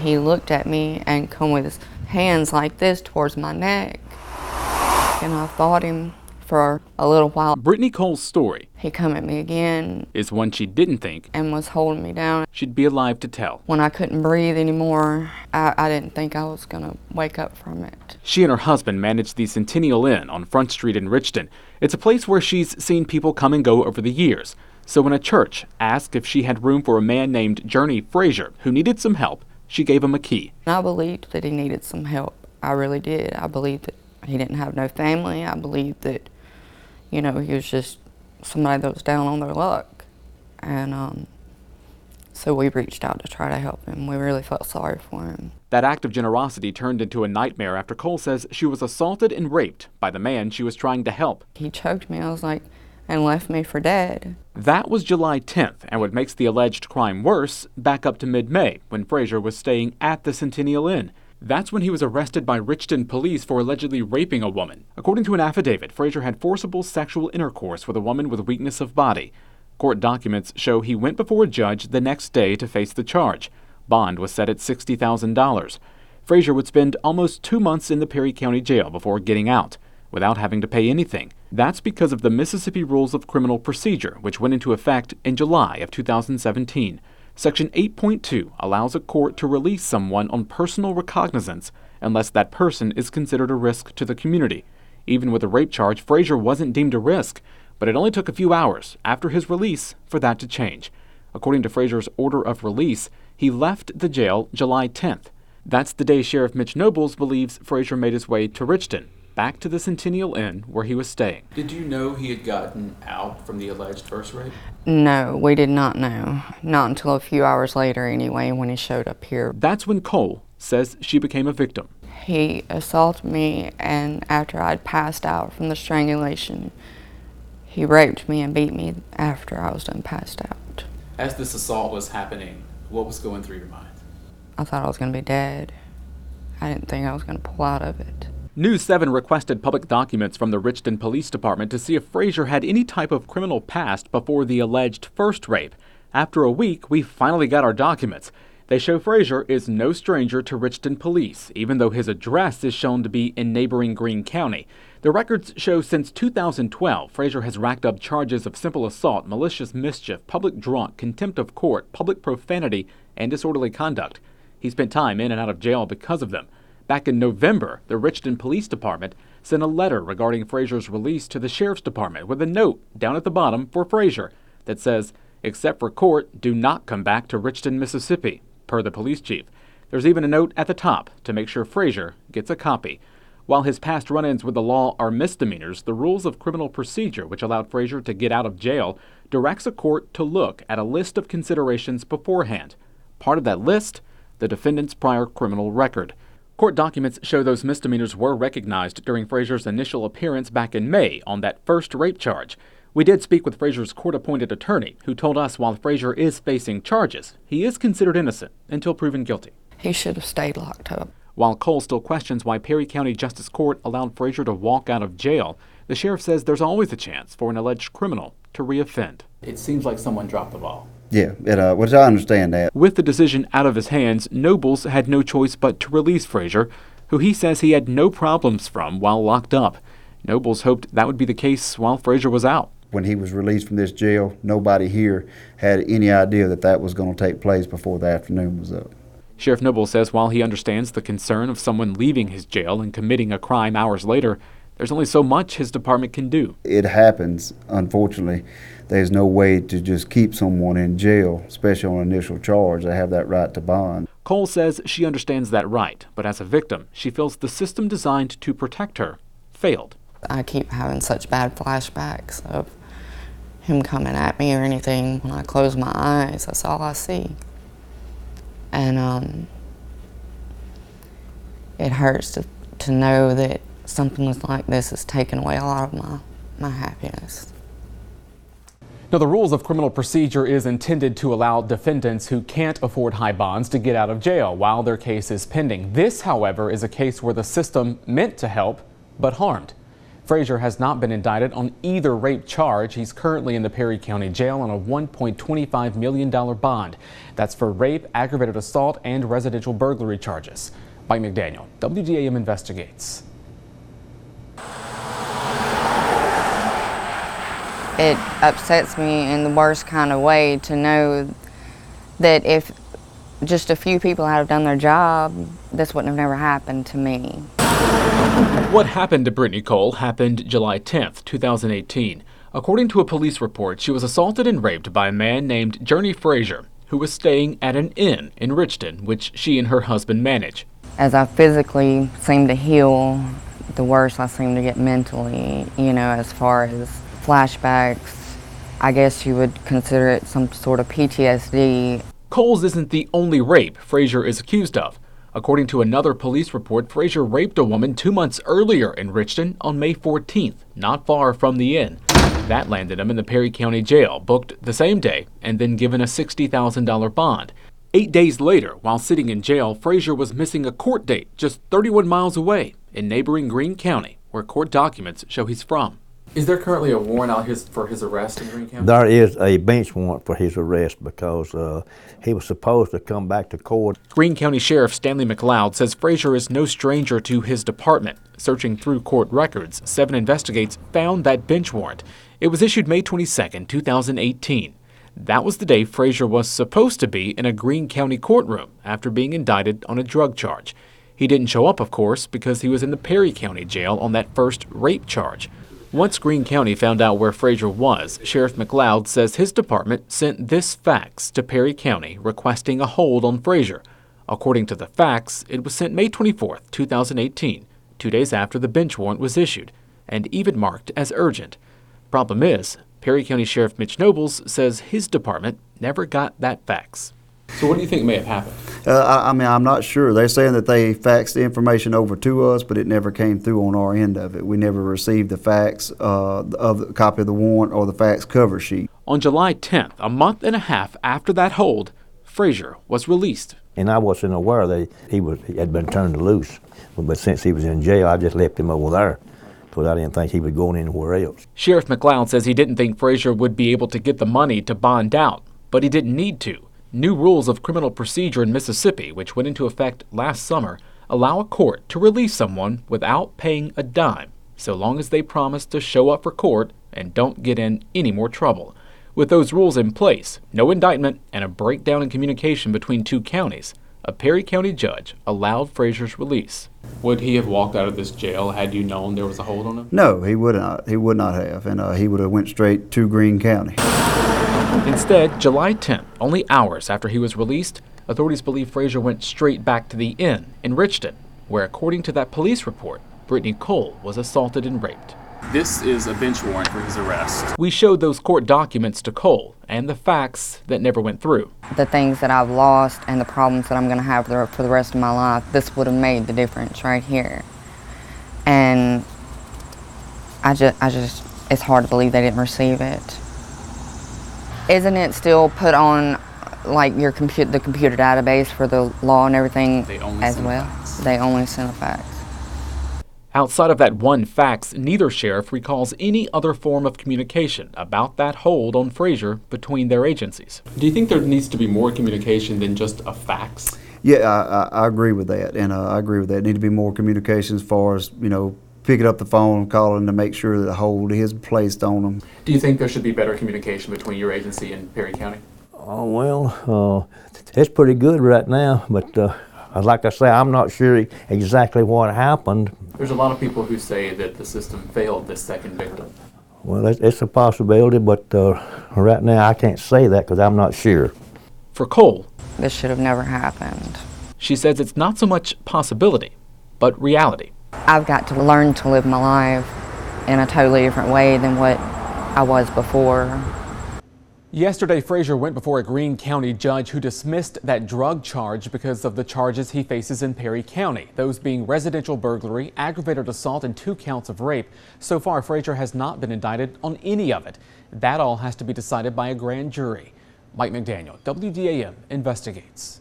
he looked at me and come with his hands like this towards my neck. And I fought him for a little while. Brittany Cole's story, He come at me again, is one she didn't think and was holding me down. she'd be alive to tell. When I couldn't breathe anymore, I didn't think I was gonna wake up from it. She and her husband manage the Centennial Inn on Front Street in Richton. It's a place where she's seen people come and go over the years. So when a church asked if she had room for a man named Journey Frazier who needed some help, she gave him a key. I believed that he needed some help. I really did. I believed that he didn't have no family. I believed that, you know, he was just somebody that was down on their luck. And so we reached out to try to help him. We really felt sorry for him. That act of generosity turned into a nightmare after Cole says she was assaulted and raped by the man she was trying to help. He choked me, I was like, and left me for dead. That was July 10th, and what makes the alleged crime worse, back up to mid-May, when Frazier was staying at the Centennial Inn. That's when he was arrested by Richton police for allegedly raping a woman. According to an affidavit, Frazier had forcible sexual intercourse with a woman with weakness of body. Court documents show he went before a judge the next day to face the charge. Bond was set at $60,000. Frazier would spend almost 2 months in the Perry County Jail before getting out, without having to pay anything. That's because of the Mississippi Rules of Criminal Procedure, which went into effect in July of 2017. Section 8.2 allows a court to release someone on personal recognizance unless that person is considered a risk to the community. Even with a rape charge, Frazier wasn't deemed a risk, but it only took a few hours after his release for that to change. According to Frazier's order of release, he left the jail July 10th. That's the day Sheriff Mitch Nobles believes Frazier made his way to Richton, back to the Centennial Inn where he was staying. Did you know he had gotten out from the alleged first rape? No, we did not know. Not until a few hours later anyway, when he showed up here. That's when Cole says she became a victim. He assaulted me, and after I'd passed out from the strangulation, he raped me and beat me after I was done passed out. As this assault was happening, what was going through your mind? I thought I was going to be dead. I didn't think I was going to pull out of it. News 7 requested public documents from the Richton Police Department to see if Frazier had any type of criminal past before the alleged first rape. After a week, we finally got our documents. They show Frazier is no stranger to Richton Police, even though his address is shown to be in neighboring Greene County. The records show since 2012, Frazier has racked up charges of simple assault, malicious mischief, public drunk, contempt of court, public profanity, and disorderly conduct. He spent time in and out of jail because of them. Back in November, the Richton Police Department sent a letter regarding Frazier's release to the Sheriff's Department with a note down at the bottom for Frazier that says, "Except for court, do not come back to Richton, Mississippi," per the police chief. There's even a note at the top to make sure Frazier gets a copy. While his past run-ins with the law are misdemeanors, the Rules of Criminal Procedure, which allowed Frazier to get out of jail, directs a court to look at a list of considerations beforehand. Part of that list, the defendant's prior criminal record. Court documents show those misdemeanors were recognized during Frazier's initial appearance back in May on that first rape charge. We did speak with Frazier's court-appointed attorney, who told us while Frazier is facing charges, he is considered innocent until proven guilty. He should have stayed locked up. While Cole still questions why Perry County Justice Court allowed Frazier to walk out of jail, the sheriff says there's always a chance for an alleged criminal to reoffend. It seems like someone dropped the ball. Yeah, which I understand that. With the decision out of his hands, Nobles had no choice but to release Frazier, who he says he had no problems from while locked up. Nobles hoped that would be the case while Frazier was out. When he was released from this jail, nobody here had any idea that that was going to take place before the afternoon was up. Sheriff Nobles says while he understands the concern of someone leaving his jail and committing a crime hours later, there's only so much his department can do. It happens, unfortunately. There's no way to just keep someone in jail, especially on an initial charge. They have that right to bond. Cole says she understands that right, but as a victim, she feels the system designed to protect her failed. I keep having such bad flashbacks of him coming at me or anything. When I close my eyes, that's all I see. And it hurts to know that something like this has taken away a lot of my happiness. Now, the Rules of Criminal Procedure is intended to allow defendants who can't afford high bonds to get out of jail while their case is pending. This, however, is a case where the system meant to help but harmed. Frazier has not been indicted on either rape charge. He's currently in the Perry County Jail on a $1.25 million bond. That's for rape, aggravated assault, and residential burglary charges. Mike McDaniel, WDAM Investigates. It upsets me in the worst kind of way to know that if just a few people had done their job, this wouldn't have never happened to me. What happened to Brittany Cole happened July 10th, 2018. According to a police report, she was assaulted and raped by a man named Journey Frazier, who was staying at an inn in Richton, which she and her husband manage. As I physically seem to heal, the worse I seem to get mentally, as far as flashbacks. I guess you would consider it some sort of PTSD. Cole's isn't the only rape Frazier is accused of. According to another police report, Frazier raped a woman 2 months earlier in Richton on May 14th, not far from the inn. That landed him in the Perry County Jail, booked the same day, and then given a $60,000 bond. 8 days later, while sitting in jail, Frazier was missing a court date just 31 miles away in neighboring Greene County, where court documents show he's from. Is there currently a warrant out for his arrest in Greene County? There is a bench warrant for his arrest because he was supposed to come back to court. Greene County Sheriff Stanley McLeod says Frazier is no stranger to his department. Searching through court records, 7 Investigates found that bench warrant. It was issued May 22, 2018. That was the day Frazier was supposed to be in a Greene County courtroom after being indicted on a drug charge. He didn't show up, of course, because he was in the Perry County Jail on that first rape charge. Once Greene County found out where Frazier was, Sheriff McLeod says his department sent this fax to Perry County requesting a hold on Frazier. According to the fax, it was sent May 24, 2018, 2 days after the bench warrant was issued, and even marked as urgent. Problem is, Perry County Sheriff Mitch Nobles says his department never got that fax. So what do you think may have happened? I'm not sure. They're saying that they faxed the information over to us, but it never came through on our end of it. We never received the fax of the copy of the warrant or the fax cover sheet. On July 10th, a month and a half after that hold, Frazier was released. And I wasn't aware that he had been turned loose. But since he was in jail, I just left him over there because I didn't think he was going anywhere else. Sheriff McLeod says he didn't think Frazier would be able to get the money to bond out, but he didn't need to. New rules of criminal procedure in Mississippi, which went into effect last summer, allow a court to release someone without paying a dime, so long as they promise to show up for court and don't get in any more trouble. With those rules in place, no indictment, and a breakdown in communication between 2 counties, a Perry County judge allowed Frazier's release. Would he have walked out of this jail had you known there was a hold on him? No, he would not. He would not have, and he would have went straight to Greene County. Instead, July 10th, only hours after he was released, authorities believe Frazier went straight back to the inn in Richton, where, according to that police report, Brittany Cole was assaulted and raped. This is a bench warrant for his arrest. We showed those court documents to Cole and the facts that never went through. The things that I've lost and the problems that I'm going to have for the rest of my life, this would have made the difference right here. And I just, it's hard to believe they didn't receive it. Isn't it still put on like the computer database for the law and everything as well? They only send a fax. Outside of that one fax, neither sheriff recalls any other form of communication about that hold on Frazier between their agencies. Do you think there needs to be more communication than just a fax? Yeah, I agree with that, and I agree with that. There need to be more communication as far as, picking up the phone, calling to make sure that the hold is placed on them. Do you think there should be better communication between your agency and Perry County? Oh, well, it's pretty good right now, but like I say, I'm not sure exactly what happened. There's a lot of people who say that the system failed this second victim. Well, it's a possibility, but right now I can't say that because I'm not sure. For Cole, this should have never happened. She says it's not so much possibility, but reality. I've got to learn to live my life in a totally different way than what I was before. Yesterday, Frazier went before a Greene County judge who dismissed that drug charge because of the charges he faces in Perry County, those being residential burglary, aggravated assault, and 2 counts of rape. So far, Frazier has not been indicted on any of it. That all has to be decided by a grand jury. Mike McDaniel, WDAM Investigates.